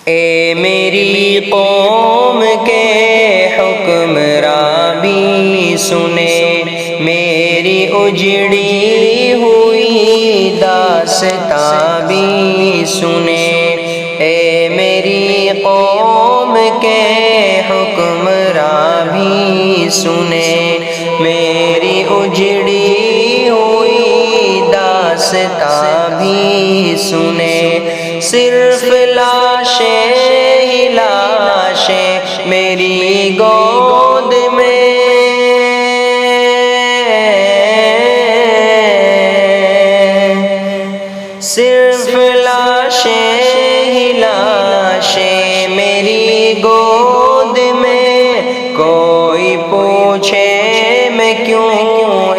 اے میری قوم کے حکمراں بھی سنے، میری اجڑی ہوئی داستاں بھی سنے۔ اے میری قوم کے حکمراں بھی سنے، میری اجڑی ہوئی داستاں بھی سنے۔ صرف لاشیں ہی لاشیں میری گود میں، صرف لاشیں ہی لاشیں میری گود میں۔ کوئی پوچھے میں کیوں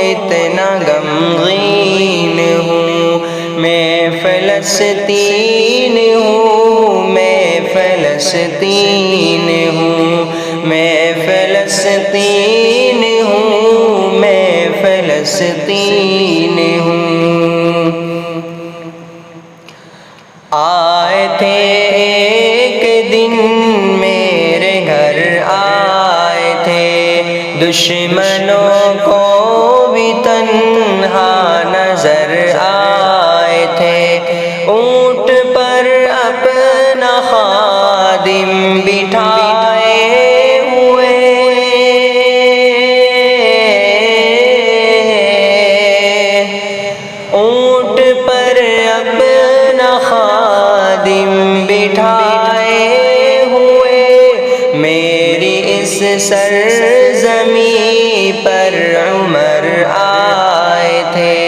اتنا غمگین ہوں، میں فلسطین ہوں، میں فلسطین ہوں، میں فلسطین ہوں، میں فلسطین ہوں۔ آئے تھے ایک دن میرے گھر آئے تھے، دشمنوں کو بھی تنہا نظر آئے تھے۔ اونٹ پر اپنا خادم بٹھائے ہوئے، اونٹ پر اپنا خادم بٹھائے ہوئے۔ میری اس سرزمیں پر عمر آئے تھے،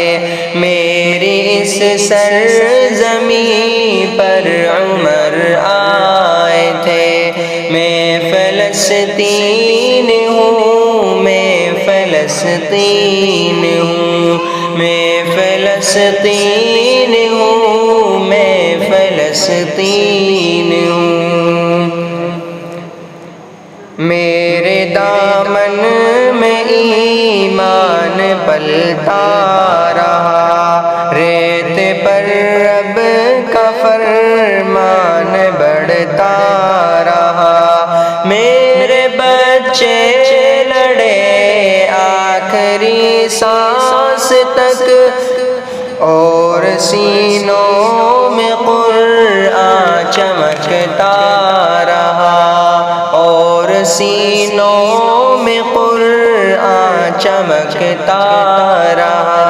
میری اس سرزمیں پر عمر آئے تھے۔ میں فلسطین ہوں، میں فلسطین ہوں، میں فلسطین ہوں، میں فلسطین ہوں۔ میرے دامن میں ایمان پلتا رہا، ریت پر رب کا فرمان بڑھتا رہا۔ میرے بچے لڑے آخری سانس تک، اور سینوں میں قرآن چمکتا رہا، اور سینوں میں قرآن چمکتا رہا۔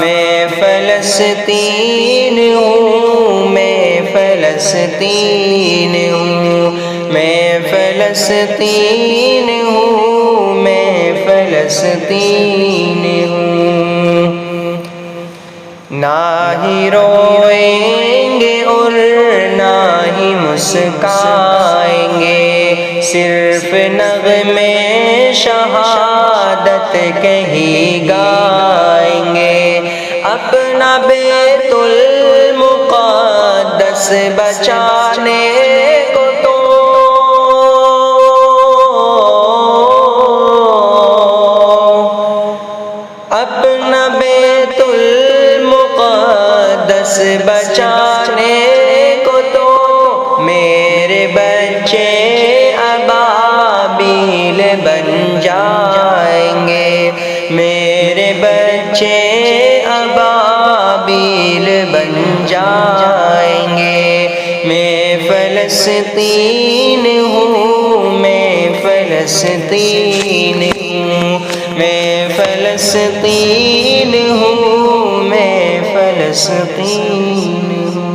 میں فلسطین ہوں، میں فلسطین ہوں، میں فلسطین ہوں، میں فلسطین ہوں۔ نہ ہی روئیں گے اور نہ ہی مسکرائیں گے، صرف نغمے شہادت کے ہی گائیں گے۔ اپنا بیت المقدس بچانے کو تو اپنا بیت المقدس بچانے کو تو میرے بچے ابابیل بن جائیں گے، میرے بچے ابابیل بن جائیں گے۔ میں فلسطین ہوں، میں فلسطین ہوں، میں فلسطین ہوں، میں فلسطین ہوں۔